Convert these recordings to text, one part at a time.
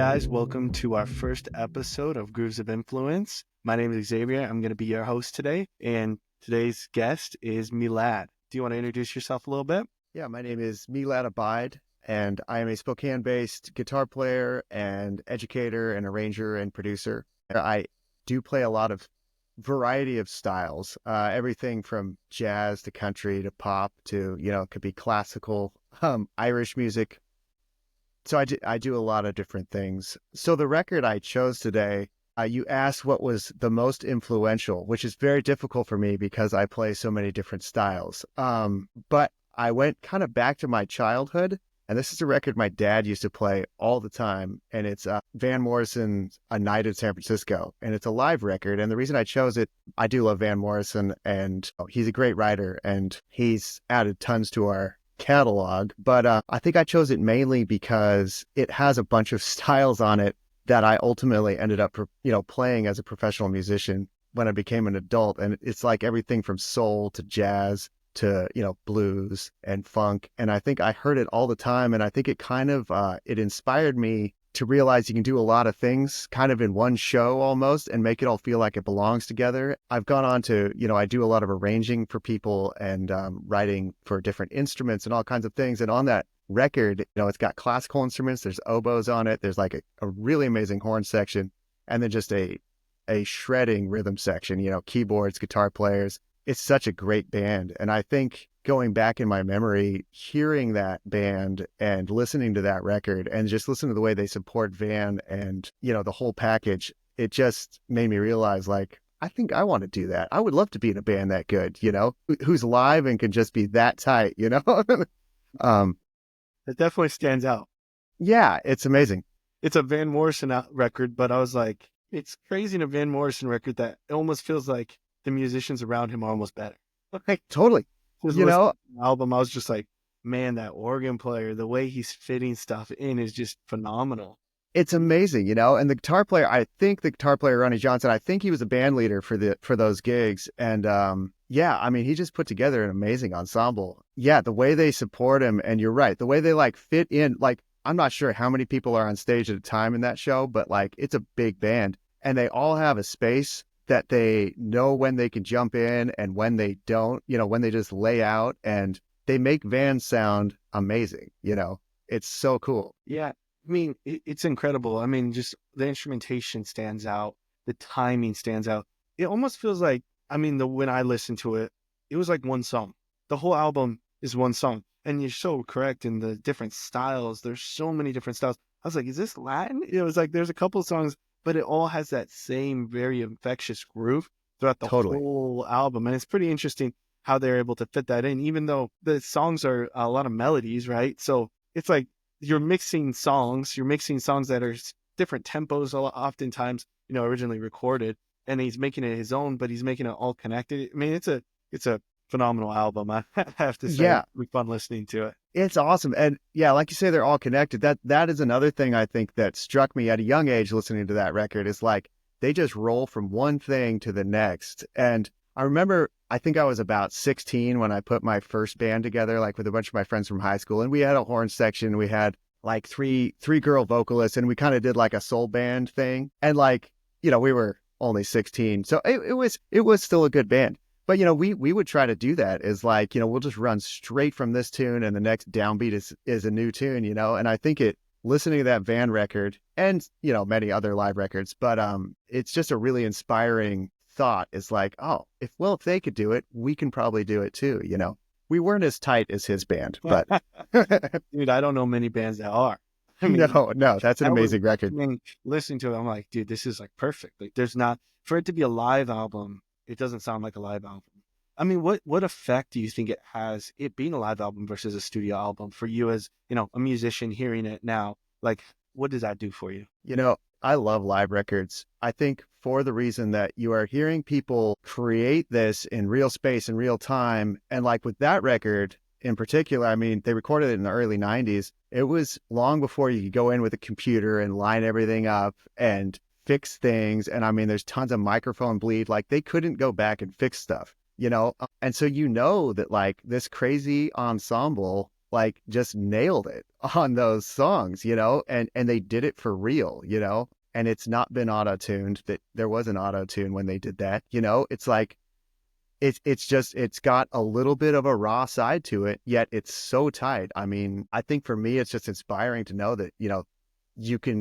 guys, welcome to our first episode of Grooves of Influence. My name is Xavier. I'm going to be your host today, and today's guest is Mellad. Do you want to introduce yourself a little bit? Yeah, my name is Mellad Abeid, and I am a Spokane-based guitar player and educator and arranger and producer. I do play a lot of variety of styles, everything from jazz to country to pop to, it could be classical, Irish music. So I do a lot of different things. So the record I chose today, you asked what was the most influential, which is very difficult for me because I play so many different styles. But I went kind of back to my childhood, and this is a record my dad used to play all the time, and it's Van Morrison's A Night in San Francisco, and it's a live record. And the reason I chose it, I do love Van Morrison, and he's a great writer, and he's added tons to our catalog, but I think I chose it mainly because it has a bunch of styles on it that I ultimately ended up, playing as a professional musician when I became an adult. And it's like everything from soul to jazz to, blues and funk. And I think I heard it all the time. And I think it kind of, it inspired me to realize you can do a lot of things kind of in one show almost and make it all feel like it belongs together. I've gone on to, I do a lot of arranging for people and writing for different instruments and all kinds of things. And on that record, it's got classical instruments, there's oboes on it, there's like a really amazing horn section, and then just a shredding rhythm section, keyboards, guitar players. It's such a great band. And I think going back in my memory, hearing that band and listening to that record and just listening to the way they support Van and, the whole package, it just made me realize, like, I think I want to do that. I would love to be in a band that good, who's live and can just be that tight, It definitely stands out. Yeah, it's amazing. It's a Van Morrison record, but I was like, it's crazy in a Van Morrison record that it almost feels like the musicians around him are almost better. Okay, totally. Album, I was just like, man, that organ player, the way he's fitting stuff in is just phenomenal. It's amazing, and the guitar player, I think the guitar player, Ronnie Johnson, I think he was a band leader for those gigs. And he just put together an amazing ensemble. Yeah, the way they support him, and you're right, the way they like fit in, like, I'm not sure how many people are on stage at a time in that show, but like, it's a big band and they all have a space that they know when they can jump in and when they don't, when they just lay out, and they make Van sound amazing. It's so cool. Yeah. I mean, it's incredible. I mean, just the instrumentation stands out. The timing stands out. It almost feels like, when I listened to it, it was like one song. The whole album is one song. And you're so correct in the different styles. There's so many different styles. I was like, is this Latin? It was like, there's a couple of songs, but it all has that same very infectious groove throughout the whole album. And it's pretty interesting how they're able to fit that in, even though the songs are a lot of melodies, right? So it's like you're mixing songs that are different tempos oftentimes, originally recorded, and he's making it his own, but he's making it all connected. I mean, it's a phenomenal album. I have to say, It's really fun listening to it. It's awesome. And yeah, like you say, they're all connected. That is another thing I think that struck me at a young age listening to that record, is like, they just roll from one thing to the next. And I remember, I think I was about 16 when I put my first band together, like with a bunch of my friends from high school. And we had a horn section. We had like three girl vocalists, and we kind of did like a soul band thing. And like, we were only 16. So it was still a good band. But, we would try to do that, is like, we'll just run straight from this tune and the next downbeat is a new tune, and I think listening to that Van record and, many other live records, but it's just a really inspiring thought. Is like, oh, if they could do it, we can probably do it too. We weren't as tight as his band, but dude, I don't know many bands that are. No, that's an amazing record. Listening to it, I'm like, dude, this is like perfect. Like, there's not, for it to be a live album, it doesn't sound like a live album. I mean, what effect do you think it has, it being a live album versus a studio album, for you as, a musician hearing it now? Like, what does that do for you? I love live records. I think for the reason that you are hearing people create this in real space in real time. And like with that record in particular, they recorded it in the early 90s. It was long before you could go in with a computer and line everything up and fix things. And there's tons of microphone bleed. Like, they couldn't go back and fix stuff, and so that like this crazy ensemble like just nailed it on those songs, and they did it for real, and it's not been auto-tuned. That there was an auto-tune when they did that, it's like it's got a little bit of a raw side to it, yet it's so tight. I mean, I think for me, it's just inspiring to know that,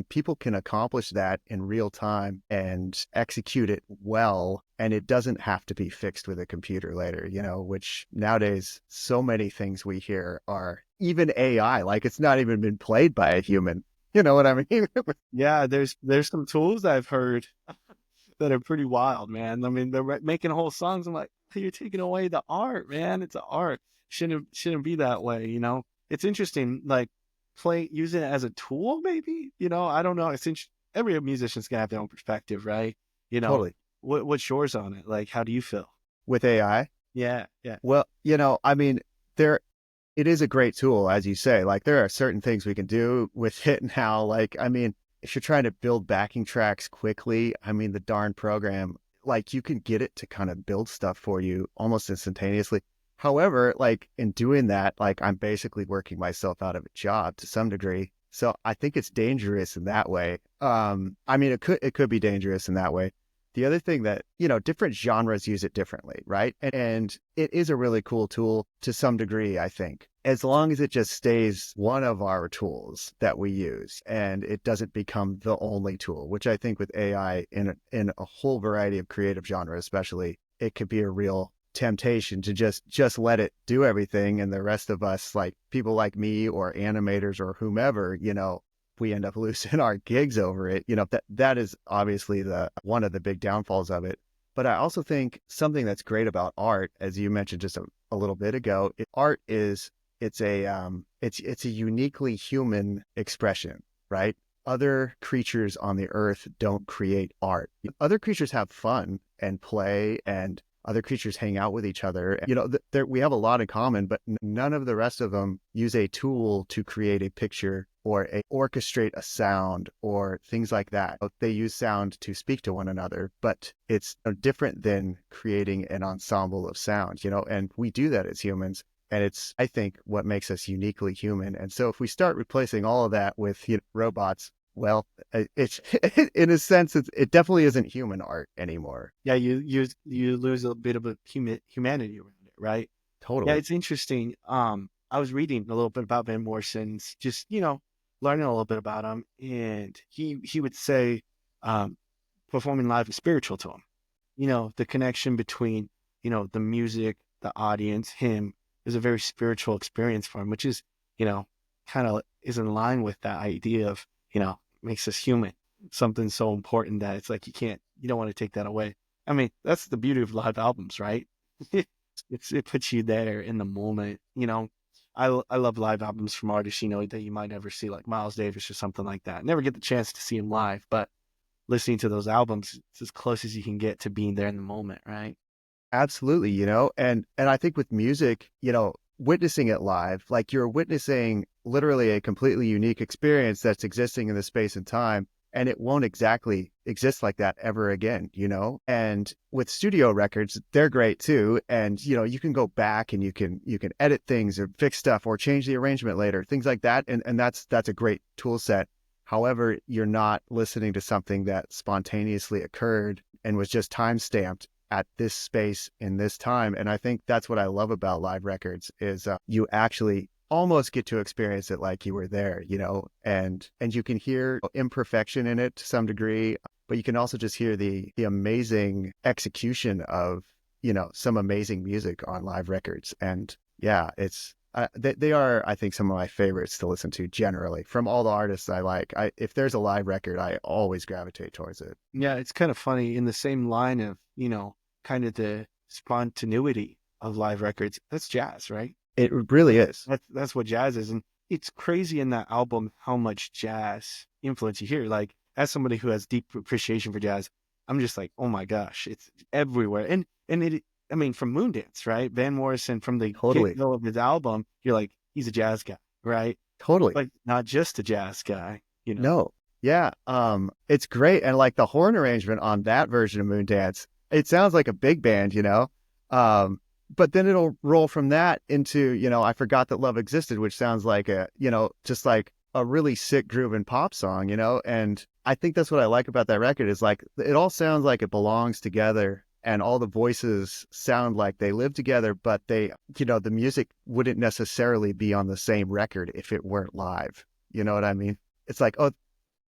people can accomplish that in real time and execute it well. And it doesn't have to be fixed with a computer later, which nowadays, so many things we hear are even AI, like it's not even been played by a human. You know what I mean? Yeah, there's some tools I've heard that are pretty wild, man. I mean, they're making whole songs. I'm like, you're taking away the art, man. It's an art. Shouldn't be that way, It's interesting, like using it as a tool, maybe. I don't know. Every musician's gonna have their own perspective, right? Totally. What's yours on it? Like, how do you feel With AI? Yeah, yeah. Well, I mean, it is a great tool, as you say. Like, there are certain things we can do with it now. Like, I mean, if you're trying to build backing tracks quickly, I mean, the darn program, like, you can get it to kind of build stuff for you almost instantaneously. However, like, in doing that, like, I'm basically working myself out of a job to some degree. So I think it's dangerous in that way. I mean, it could be dangerous in that way. The other thing that, different genres use it differently, right? And it is a really cool tool to some degree, I think, as long as it just stays one of our tools that we use and it doesn't become the only tool, which I think with AI in a whole variety of creative genres, especially, it could be a real temptation to just let it do everything. And the rest of us, like people like me or animators or whomever, we end up losing our gigs over it. That is obviously one of the big downfalls of it. But I also think something that's great about art, as you mentioned just a little bit ago, art is it's a uniquely human expression, right? Other creatures on the earth don't create art. Other creatures have fun and play, and other creatures hang out with each other. We have a lot in common, but none of the rest of them use a tool to create a picture or orchestrate a sound or things like that. They use sound to speak to one another, but it's different than creating an ensemble of sound, and we do that as humans. And it's, I think, what makes us uniquely human. And so if we start replacing all of that with robots, well, it's in a sense, it definitely isn't human art anymore. Yeah, you lose a bit of a humanity around it, right? Yeah, Totally. it's interesting. I was reading a little bit about Van Morrison's, just learning a little bit about him, and he would say, performing live is spiritual to him. The connection between the music, the audience, him is a very spiritual experience for him, which is kind of is in line with that idea of makes us human. Something so important that it's like you don't want to take that away. I mean, that's the beauty of live albums, right? It puts you there in the moment. I love live albums from artists that you might never see, like Miles Davis or something like that. Never get the chance to see him live, but listening to those albums, it's as close as you can get to being there in the moment, right? Absolutely, and I think with music, witnessing it live, like you're witnessing literally a completely unique experience that's existing in the space and time, and it won't exactly exist like that ever again, And with studio records, they're great too, and you can go back and you can edit things or fix stuff or change the arrangement later, things like that, and that's a great tool set. However, you're not listening to something that spontaneously occurred and was just time stamped at this space in this time. And I think that's what I love about live records is you actually almost get to experience it like you were there, and you can hear imperfection in it to some degree, but you can also just hear the amazing execution of, some amazing music on live records. And yeah, it's, they are, I think, some of my favorites to listen to generally from all the artists I like. If there's a live record, I always gravitate towards it. Yeah, it's kind of funny in the same line of, kind of the spontaneity of live records. That's jazz, right? It really is. That's what jazz is. And it's crazy in that album how much jazz influence you hear. Like, as somebody who has deep appreciation for jazz, I'm just like, oh my gosh, it's everywhere. And I mean, from Moondance, right? Van Morrison, from the Totally. get-go of his album, you're like, he's a jazz guy, right? Totally. But not just a jazz guy, No. Yeah. It's great. And like the horn arrangement on that version of Moondance, it sounds like a big band, but then it'll roll from that into, I Forgot That Love Existed, which sounds like just like a really sick grooving pop song, and I think that's what I like about that record is like it all sounds like it belongs together and all the voices sound like they live together, but the music wouldn't necessarily be on the same record if it weren't live. You know what I mean? It's like, oh,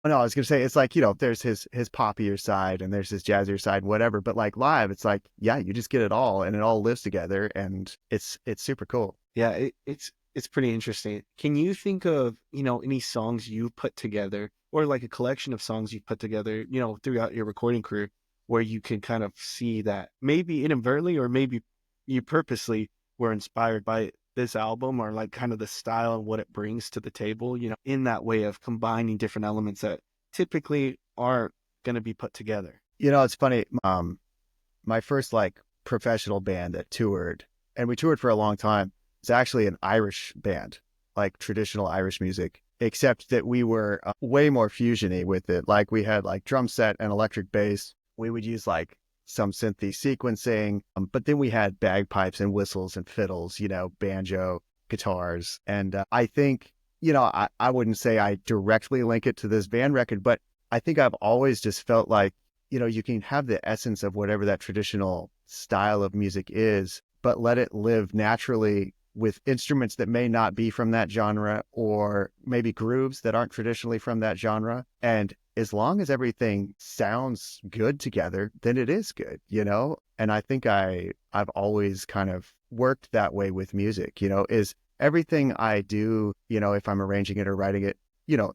no, I was gonna say it's like, there's his poppier side and there's his jazzier side, whatever. But like live, it's like, yeah, you just get it all and it all lives together and it's super cool. Yeah, it's pretty interesting. Can you think of, any songs you put together or like a collection of songs you put together, throughout your recording career where you can kind of see that maybe inadvertently or maybe you purposely were inspired by this album or like kind of the style and what it brings to the table, in that way of combining different elements that typically aren't going to be put together? It's funny. My first like professional band that toured, and we toured for a long time, it's actually an Irish band, like traditional Irish music, except that we were way more fusiony with it. Like we had like drum set and electric bass. We would use like some synthy sequencing, but then we had bagpipes and whistles and fiddles, banjo, guitars. And I think, I wouldn't say I directly link it to this band record, but I think I've always just felt like, you can have the essence of whatever that traditional style of music is, but let it live naturally with instruments that may not be from that genre or maybe grooves that aren't traditionally from that genre. And as long as everything sounds good together, then it is good, And I think I've always kind of worked that way with music, is everything I do, if I'm arranging it or writing it,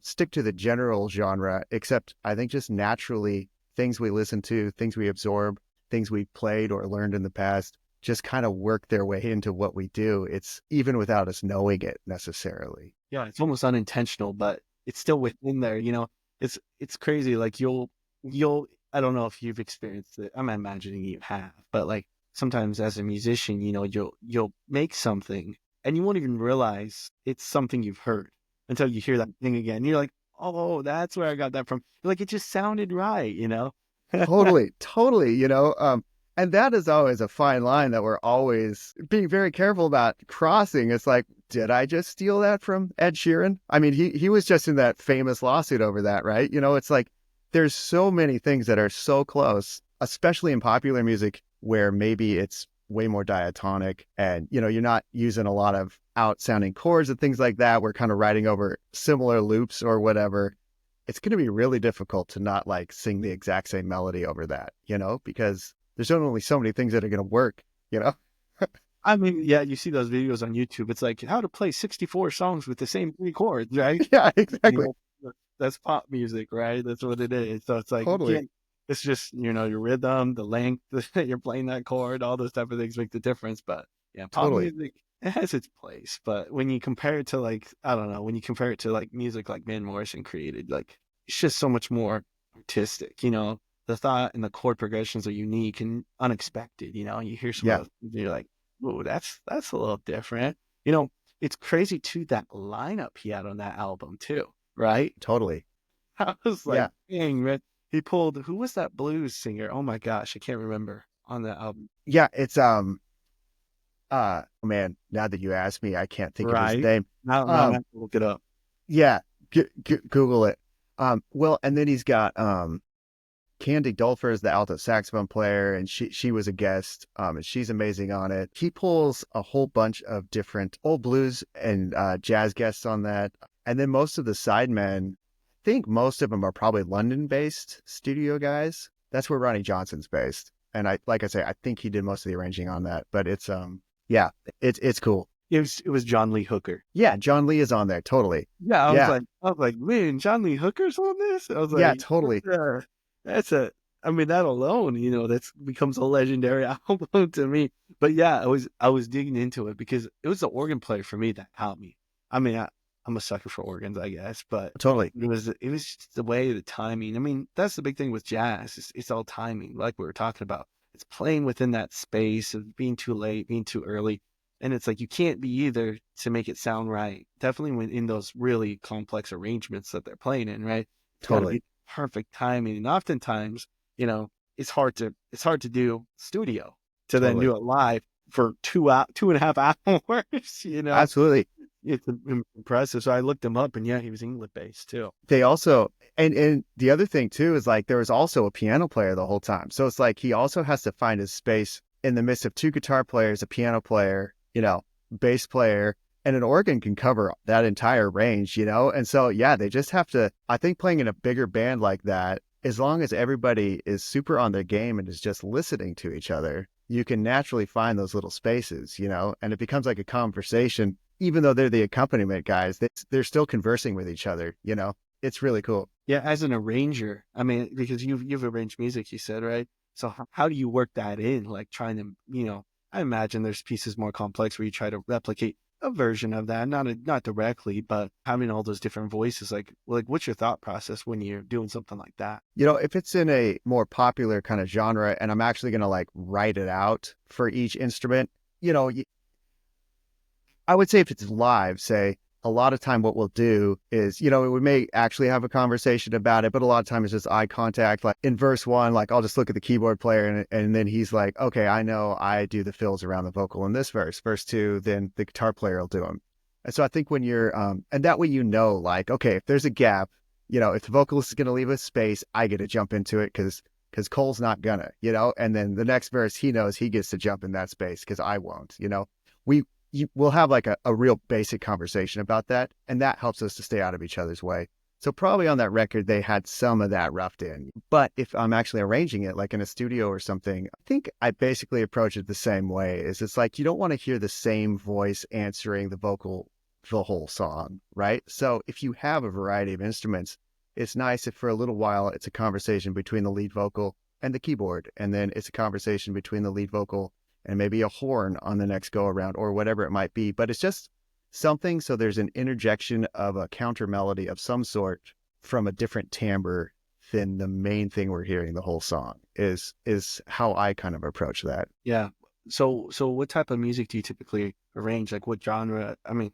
stick to the general genre, except I think just naturally things we listen to, things we absorb, things we played or learned in the past just kind of work their way into what we do. It's even without us knowing it necessarily. Yeah, it's almost unintentional, but it's still within there, it's crazy. Like you'll I don't know if you've experienced it. I'm imagining you have, but like sometimes as a musician, you'll make something and you won't even realize it's something you've heard until you hear that thing again. You're like, oh, that's where I got that from. Like it just sounded right, Totally, and that is always a fine line that we're always being very careful about crossing. It's like, did I just steal that from Ed Sheeran? I mean, he was just in that famous lawsuit over that, right? It's like there's so many things that are so close, especially in popular music where maybe it's way more diatonic and, you're not using a lot of out sounding chords and things like that. We're kind of writing over similar loops or whatever. It's going to be really difficult to not like sing the exact same melody over that, because there's only so many things that are going to work, I mean, yeah, you see those videos on YouTube. It's like how to play 64 songs with the same 3 chords, right? Yeah, exactly. That's pop music, right? That's what it is. So it's like, Totally. it's just, your rhythm, the length that you're playing that chord, all those type of things make the difference. But yeah, pop Totally. music, it has its place. But when you compare it to like, I don't know, when you compare it to like music like Van Morrison created, like it's just so much more artistic, the thought and the chord progressions are unique and unexpected. You hear some Yeah, of those, you're like, "Ooh, that's a little different." It's crazy too that lineup he had on that album too, right? totally. I was like, Yeah. dang, man. He pulled who was that blues singer? Oh my gosh, I can't remember on that album. Yeah. It's, man, now that you ask me, I can't think of his Right? name. Now I have to look it up. Yeah. Google it. Well, and then he's got, Candy Dulfer is the alto saxophone player, and she was a guest, and she's amazing on it. He pulls a whole bunch of different old blues and jazz guests on that, and then most of the sidemen, I think most of them are probably London-based studio guys. That's where Ronnie Johnson's based, and like I say, I think he did most of the arranging on that. But it's yeah, it's cool. It was John Lee Hooker. Yeah, John Lee is on there totally. Yeah, Yeah, I was like, man, John Lee Hooker's on this. I was yeah, like, totally. that's a. I mean, that alone, that's becomes a legendary album to me. But yeah, I was digging into it because it was the organ player for me that helped me. I mean, I'm a sucker for organs, I guess, but Totally. it was just the way, the timing. I mean, that's the big thing with jazz. It's all timing, like we were talking about. It's playing within that space of being too late, being too early. And it's like you can't be either to make it sound right. Definitely when in those really complex arrangements that they're playing in, right? It's got to Totally. be perfect timing. And oftentimes, it's hard to do studio to then Totally. do it live for 2.5 hours, you know? Absolutely. It's impressive. So I looked him up and yeah, he was England based too. They also, and the other thing too is like there was also a piano player the whole time. So it's like he also has to find his space in the midst of two guitar players, a piano player, bass player, and an organ can cover that entire range, And so, yeah, they just have to, I think playing in a bigger band like that, as long as everybody is super on their game and is just listening to each other, you can naturally find those little spaces, and it becomes like a conversation. Even though they're the accompaniment guys, they're still conversing with each other, It's really cool. Yeah, as an arranger, I mean, because you've arranged music, you said, right? So how do you work that in? Like trying to, I imagine there's pieces more complex where you try to replicate a version of that, not directly, but having all those different voices. Like what's your thought process when you're doing something like that? If it's in a more popular kind of genre, and I'm actually going to like write it out for each instrument, I would say if it's live, say, a lot of time what we'll do is, we may actually have a conversation about it, but a lot of times it's just eye contact. Like in verse 1, like I'll just look at the keyboard player and then he's like, okay, I know I do the fills around the vocal in this verse. Verse 2, then the guitar player will do them. And so I think when you're, and that way, like, okay, if there's a gap, if the vocalist is going to leave a space, I get to jump into it because Cole's not gonna, and then the next verse, he knows he gets to jump in that space because I won't, we'll have like a real basic conversation about that. And that helps us to stay out of each other's way. So probably on that record, they had some of that roughed in. But if I'm actually arranging it like in a studio or something, I think I basically approach it the same way. It's like you don't want to hear the same voice answering the vocal the whole song, right? So if you have a variety of instruments, it's nice if for a little while it's a conversation between the lead vocal and the keyboard. And then it's a conversation between the lead vocal and maybe a horn on the next go around or whatever it might be. But it's just something. So there's an interjection of a counter melody of some sort from a different timbre than the main thing we're hearing the whole song is how I kind of approach that. Yeah. So what type of music do you typically arrange? Like what genre? I mean,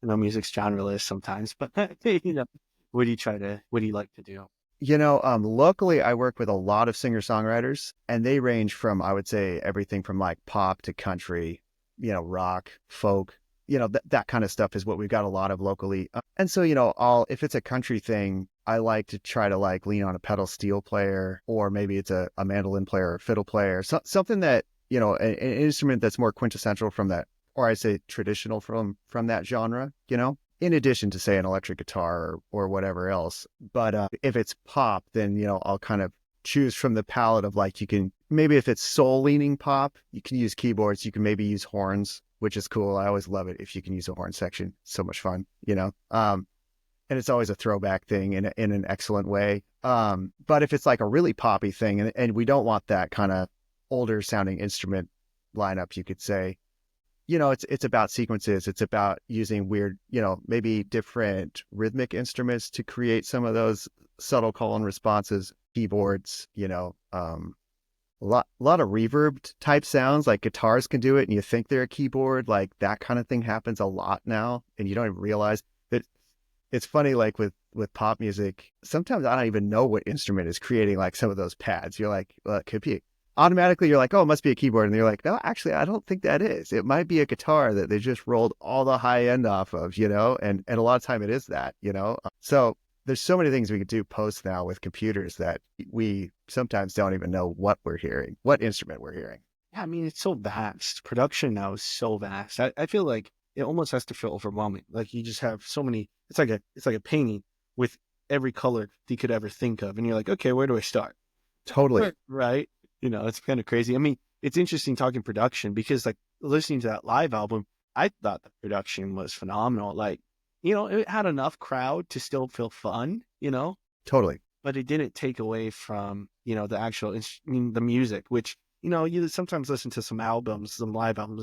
music's genreless sometimes, but what do you like to do? Locally, I work with a lot of singer-songwriters, and they range from, I would say, everything from like pop to country, rock, folk, that kind of stuff is what we've got a lot of locally. And so, if it's a country thing, I like to try to like lean on a pedal steel player, or maybe it's a mandolin player or fiddle player, something that, an instrument that's more quintessential from that, or I say traditional from that genre, in addition to say an electric guitar or whatever else. But if it's pop, then, I'll kind of choose from the palette of like, you can, maybe if it's soul leaning pop, you can use keyboards, you can maybe use horns, which is cool. I always love it if you can use a horn section. So much fun, and it's always a throwback thing in an excellent way. But if it's like a really poppy thing and we don't want that kind of older sounding instrument lineup, you could say, it's about sequences. It's about using weird, maybe different rhythmic instruments to create some of those subtle call and responses, keyboards, a lot of reverb type sounds, like guitars can do it and you think they're a keyboard, like that kind of thing happens a lot now. And you don't even realize that. It's funny, like with pop music, sometimes I don't even know what instrument is creating like some of those pads. You're like, well, it could be automatically you're like, oh, it must be a keyboard. And you're like, no, actually, I don't think that is. It might be a guitar that they just rolled all the high end off of, and a lot of time it is that, So there's so many things we could do post now with computers that we sometimes don't even know what we're hearing, what instrument we're hearing. Yeah, I mean, it's so vast. Production now is so vast. I feel like it almost has to feel overwhelming. Like you just have so many, it's like a painting with every color you could ever think of. And you're like, okay, where do I start? Totally. Right. It's kind of crazy. I mean, it's interesting talking production because like listening to that live album, I thought the production was phenomenal. Like, it had enough crowd to still feel fun, Totally. But it didn't take away from, the actual, the music, which, you sometimes listen to some live albums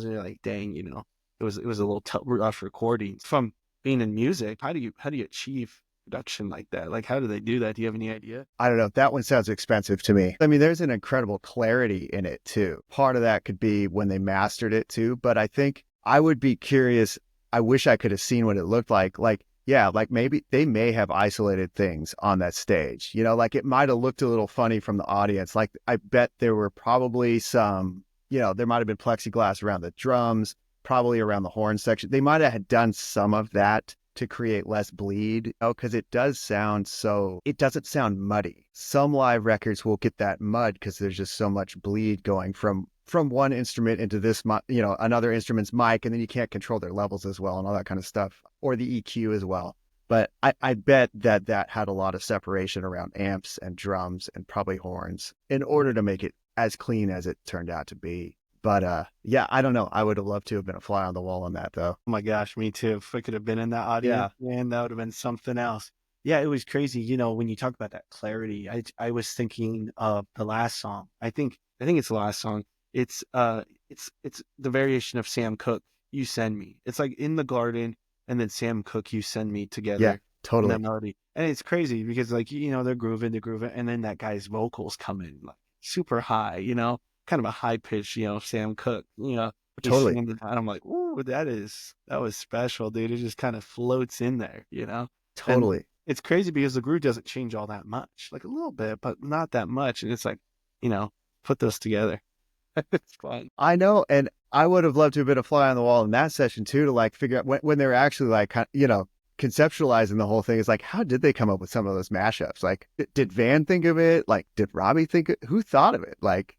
and you're like, dang, it was a little rough recording. From being in music, how do you achieve production like that? Like, how do they do that? Do you have any idea? I don't know. That one sounds expensive to me. I mean, there's an incredible clarity in it too. Part of that could be when they mastered it too. But I think I would be curious. I wish I could have seen what it looked like. Like, yeah, like maybe they may have isolated things on that stage. Like it might have looked a little funny from the audience. Like I bet there were probably some, there might have been plexiglass around the drums, probably around the horn section. They might have done some of that to create less bleed, because it doesn't sound muddy. Some live records will get that mud because there's just so much bleed going from one instrument into this, another instrument's mic, and then you can't control their levels as well and all that kind of stuff, or the EQ as well. But I bet that had a lot of separation around amps and drums and probably horns in order to make it as clean as it turned out to be. But yeah, I don't know. I would have loved to have been a fly on the wall on that, though. Oh my gosh, me too. If I could have been in that audience, man, that would have been something else. Yeah, it was crazy. When you talk about that clarity, I was thinking of the last song. I think it's the last song. It's the variation of Sam Cooke, You Send Me. It's like In the Garden and then Sam Cooke, You Send Me together. Yeah, totally. In that melody. And it's crazy because they're grooving, and then that guy's vocals come in like super high, kind of a high pitch, Sam Cooke, Totally. And I'm like, ooh, that was special, dude. It just kind of floats in there, Totally. And it's crazy because the groove doesn't change all that much, like a little bit, but not that much. And it's like, put those together. It's fun. I know. And I would have loved to have been a fly on the wall in that session too, to like figure out when they're actually like, conceptualizing the whole thing. Is like, how did they come up with some of those mashups? Like, did Van think of it? Like, did Robbie who thought of it? Like,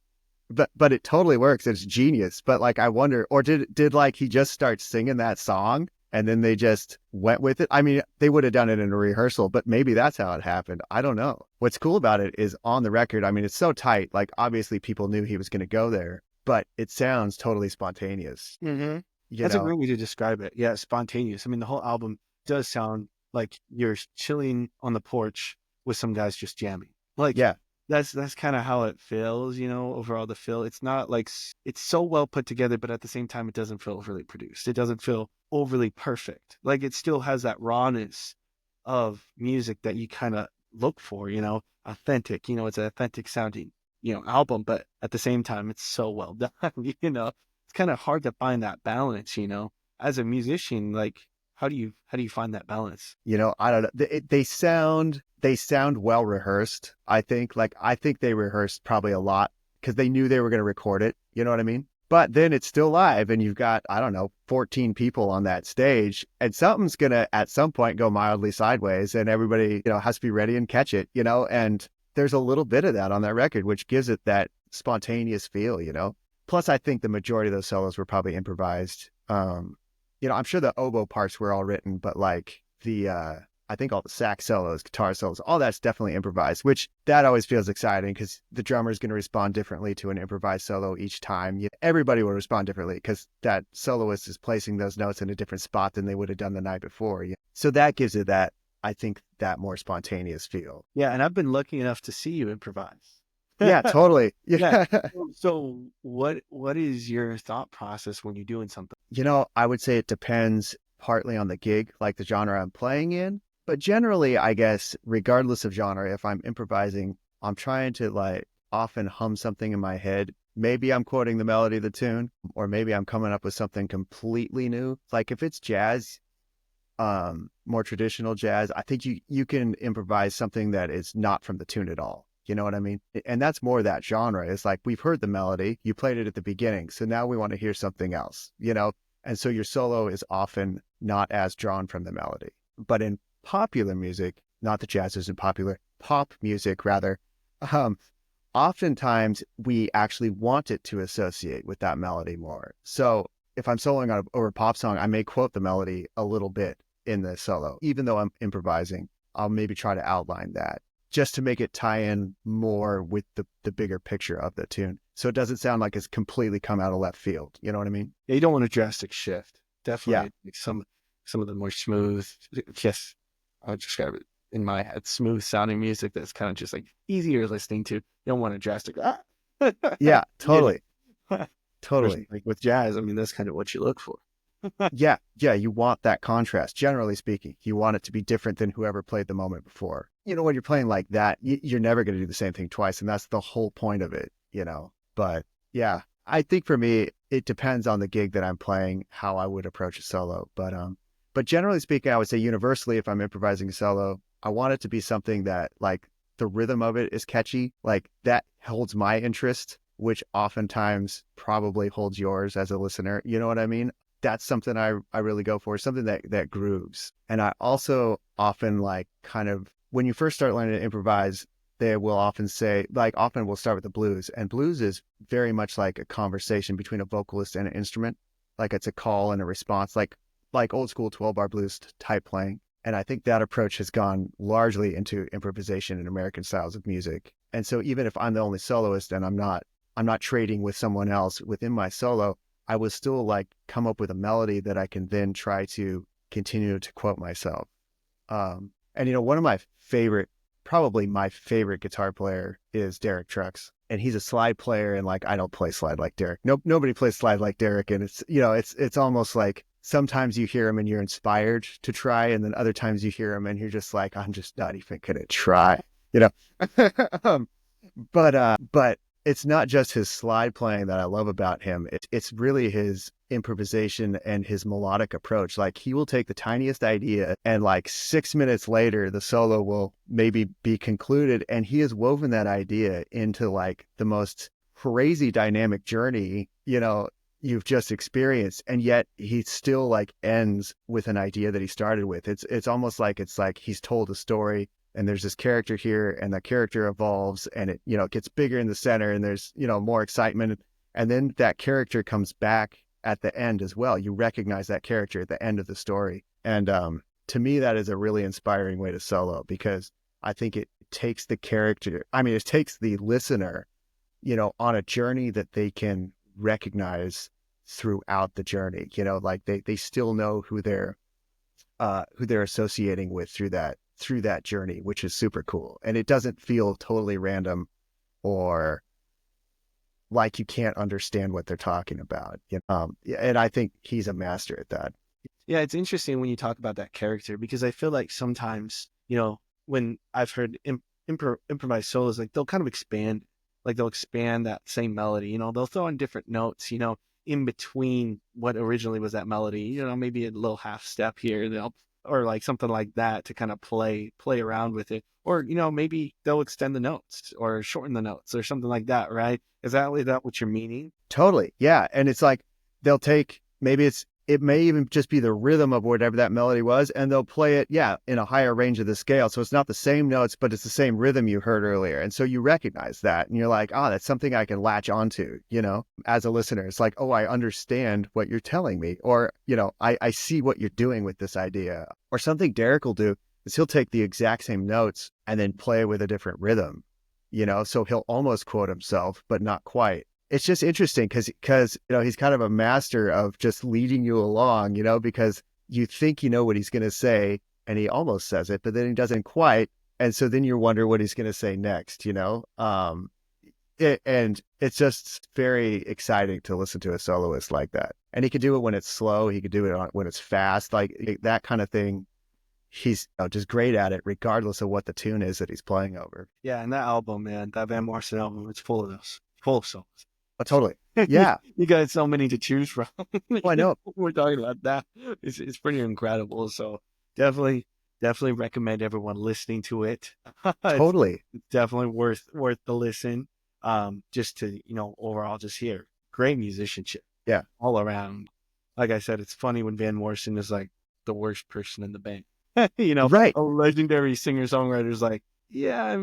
but it totally works. It's genius. But like, I wonder, or did like he just start singing that song and then they just went with it? I mean, they would have done it in a rehearsal, but maybe that's how it happened. I don't know. What's cool about it is on the record, I mean, it's so tight. Like, obviously people knew he was going to go there, but it sounds totally spontaneous. Mm-hmm. That's a great way to describe it. Yeah, spontaneous. I mean, the whole album does sound like you're chilling on the porch with some guys just jamming. Like, yeah, that's kind of how it feels, overall the feel. It's not like it's so well put together, but at the same time, it doesn't feel overly produced. It doesn't feel overly perfect. Like, it still has that rawness of music that you kind of look for, authentic, it's an authentic sounding, album, but at the same time, it's so well done, it's kind of hard to find that balance, as a musician. Like, how do you find that balance? I don't know. They sound well rehearsed. I think they rehearsed probably a lot because they knew they were going to record it. You know what I mean? But then it's still live and you've got, I don't know, 14 people on that stage, and something's going to at some point go mildly sideways and everybody, has to be ready and catch it, and there's a little bit of that on that record, which gives it that spontaneous feel, Plus, I think the majority of those solos were probably improvised. I'm sure the oboe parts were all written, but like I think all the sax solos, guitar solos, all that's definitely improvised, which that always feels exciting because the drummer is going to respond differently to an improvised solo each time. Everybody will respond differently because that soloist is placing those notes in a different spot than they would have done the night before. So that gives it that, I think, that more spontaneous feel. Yeah, and I've been lucky enough to see you improvise. Yeah, totally. Yeah. So what is your thought process when you're doing something? I would say it depends partly on the gig, like the genre I'm playing in. But generally, I guess, regardless of genre, if I'm improvising, I'm trying to like often hum something in my head. Maybe I'm quoting the melody of the tune, or maybe I'm coming up with something completely new. Like if it's jazz, more traditional jazz, I think you can improvise something that is not from the tune at all. You know what I mean? And that's more that genre. It's like, we've heard the melody, you played it at the beginning, so now we want to hear something else, And so your solo is often not as drawn from the melody. But in popular music, not that jazz isn't popular, pop music rather, oftentimes we actually want it to associate with that melody more. So if I'm soloing over a pop song, I may quote the melody a little bit in the solo. Even though I'm improvising, I'll maybe try to outline that just to make it tie in more with the bigger picture of the tune. So it doesn't sound like it's completely come out of left field. You know what I mean? Yeah, you don't want a drastic shift. Definitely. Yeah. Like some of the more smooth, just I'll describe it in my head, smooth sounding music that's kind of just like easier listening to. You don't want a drastic. Yeah, totally. Totally. Like with jazz, I mean, that's kind of what you look for. Yeah, you want that contrast. Generally speaking, you want it to be different than whoever played the moment before. When you're playing like that, you're never going to do the same thing twice, and that's the whole point of it, But yeah, I think for me, it depends on the gig that I'm playing, how I would approach a solo. But generally speaking, I would say universally, if I'm improvising a solo, I want it to be something that like the rhythm of it is catchy, like that holds my interest which oftentimes probably holds yours as a listener. You know what I mean? That's something I really go for, something that grooves. And I also often like kind of, when you first start learning to improvise, they will often say, like, often we'll start with the blues. And blues is very much like a conversation between a vocalist and an instrument. Like it's a call and a response, like old school 12-bar blues type playing. And I think that approach has gone largely into improvisation in American styles of music. And so even if I'm the only soloist and I'm not trading with someone else within my solo, I would still like come up with a melody that I can then try to continue to quote myself. And one of my favorite, probably my favorite guitar player is Derek Trucks. And he's a slide player, and like I don't play slide like Derek. Nope, nobody plays slide like Derek. And it's almost like sometimes you hear him and you're inspired to try, and then other times you hear him and you're just like, I'm just not even gonna try. But it's not just his slide playing that I love about him. It's really his improvisation and his melodic approach. Like he will take the tiniest idea and like 6 minutes later, the solo will maybe be concluded. And he has woven that idea into like the most crazy dynamic journey, you've just experienced. And yet he still like ends with an idea that he started with. It's almost like he's told a story, and there's this character here, and that character evolves, and it gets bigger in the center, and there's more excitement, and then that character comes back at the end as well. You recognize that character at the end of the story, and to me that is a really inspiring way to solo, because I think it takes the character, it takes the listener on a journey that they can recognize throughout the journey. Like they still know who they're associating with through that journey, which is super cool. And it doesn't feel totally random or like you can't understand what they're talking about. And I think he's a master at that. Yeah, it's interesting when you talk about that character, because I feel like sometimes, when I've heard improvised solos, like they'll kind of expand, like they'll expand that same melody, they'll throw in different notes, in between what originally was that melody, maybe a little half step here, or like something like that to kind of play around with it. Or, maybe they'll extend the notes or shorten the notes or something like that, right? Is that what you're meaning? Totally. Yeah. And it's like they'll take, it may even just be the rhythm of whatever that melody was, and they'll play it, in a higher range of the scale. So it's not the same notes, but it's the same rhythm you heard earlier. And so you recognize that, and you're like, that's something I can latch onto, as a listener. It's like, I understand what you're telling me, or, I see what you're doing with this idea. Or something Derek will do is he'll take the exact same notes and then play with a different rhythm, so he'll almost quote himself, but not quite. It's just interesting because he's kind of a master of just leading you along, because you think you know what he's going to say, and he almost says it, but then he doesn't quite. And so then you wonder what he's going to say next, and it's just very exciting to listen to a soloist like that. And he can do it when it's slow. He can do it when it's fast, like that kind of thing. He's just great at it, regardless of what the tune is that he's playing over. Yeah, and that album, man, that Van Morrison album, it's full of those, full of songs. Oh, totally. Yeah. You got so many to choose from. I know. We're talking about that. It's pretty incredible. So definitely recommend everyone listening to it. Totally. It's definitely worth the listen. Just to, overall just hear great musicianship. Yeah. All around. Like I said, it's funny when Van Morrison is like the worst person in the band. Right. A legendary singer-songwriter's like, yeah,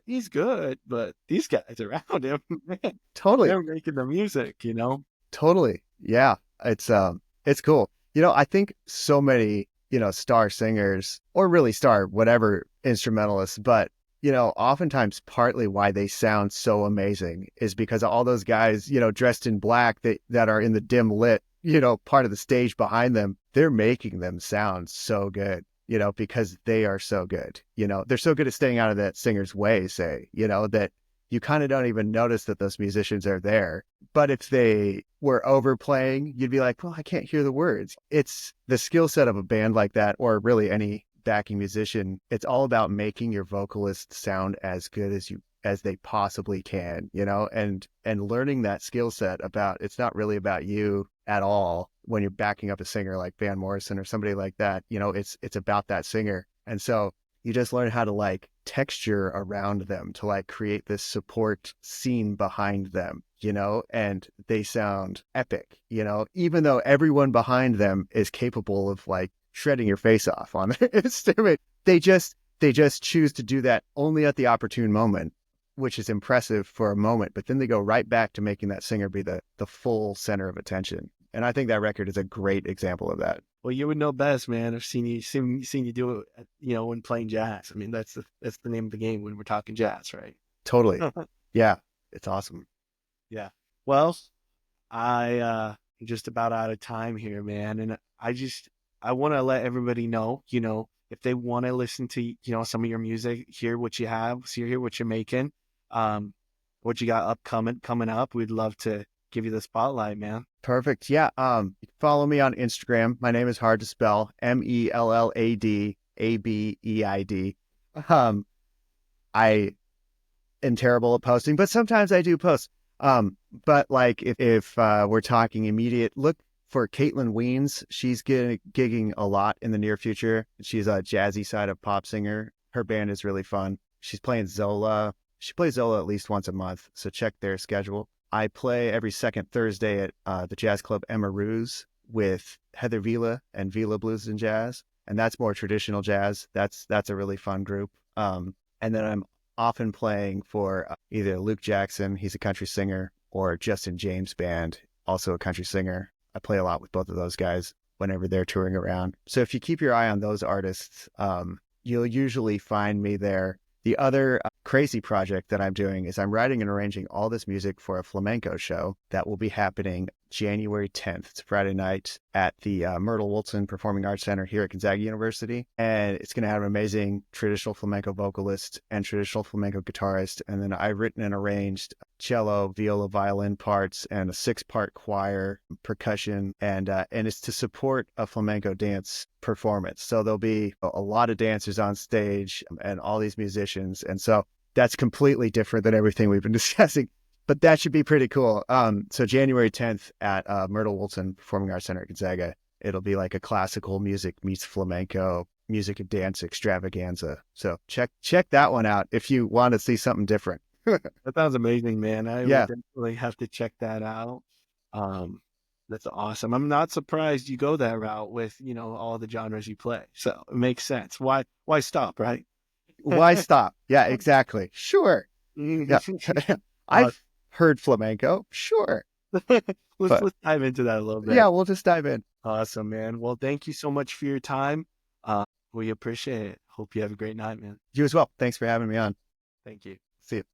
he's good, but these guys around him, man, totally, they're making the music, Totally. Yeah. It's cool. I think so many, star singers, or really star whatever instrumentalists, but oftentimes partly why they sound so amazing is because all those guys, dressed in black that are in the dim lit, part of the stage behind them, they're making them sound so good. Because they are so good, they're so good at staying out of that singer's way, say, that you kind of don't even notice that those musicians are there. But if they were overplaying, you'd be like, well, I can't hear the words. It's the skill set of a band like that, or really any backing musician. It's all about making your vocalist sound as good as they possibly can, and learning that skill set about, it's not really about you at all when you're backing up a singer like Van Morrison or somebody like that. It's about that singer. And so you just learn how to like texture around them to like create this support scene behind them, and they sound epic, even though everyone behind them is capable of like shredding your face off on their instrument. They just choose to do that only at the opportune moment, which is impressive for a moment, but then they go right back to making that singer be the full center of attention. And I think that record is a great example of that. Well, you would know best, man. I've seen you do it, when playing jazz. I mean, that's the name of the game when we're talking jazz, right? Totally. Yeah, it's awesome. Yeah. Well, I'm just about out of time here, man. And I want to let everybody know, if they want to listen to, some of your music, hear what you have, hear what you're making, what you got coming up. We'd love to give you the spotlight, man. Perfect. Yeah. Follow me on Instagram. My name is hard to spell. Mellad Abeid. I am terrible at posting, but sometimes I do post. But like if we're talking immediate, look for Kaitlyn Wiens. She's gigging a lot in the near future. She's a jazzy side of pop singer. Her band is really fun. She's playing Zola. She plays Zola at least once a month, so check their schedule. I play every second Thursday at the jazz club Emma Ruse with Heather Vila and Vila Blues and Jazz, and that's more traditional jazz. That's a really fun group. And then I'm often playing for either Luke Jackson, he's a country singer, or Justin James Band, also a country singer. I play a lot with both of those guys whenever they're touring around. So if you keep your eye on those artists, you'll usually find me there. The other crazy project that I'm doing is I'm writing and arranging all this music for a flamenco show that will be happening January 10th. It's Friday night at the Myrtle Wilson Performing Arts Center here at Gonzaga University. And it's going to have an amazing traditional flamenco vocalist and traditional flamenco guitarist. And then I've written and arranged cello, viola, violin parts, and a 6-part choir, percussion, and it's to support a flamenco dance performance. So there'll be a lot of dancers on stage and all these musicians. And so that's completely different than everything we've been discussing, but that should be pretty cool. So January 10th at Myrtle Wilson Performing Arts Center at Gonzaga, it'll be like a classical music meets flamenco, music and dance extravaganza. So check that one out if you want to see something different. That sounds amazing, man. I would Yeah. definitely have to check that out. That's awesome. I'm not surprised you go that route with, all the genres you play. So it makes sense. Why stop, right? Why stop? Yeah, exactly. Sure. Yeah. I've heard flamenco. Sure. Let's dive into that a little bit. Yeah, we'll just dive in. Awesome, man. Well, thank you so much for your time. We appreciate it. Hope you have a great night, man. You as well. Thanks for having me on. Thank you. See you.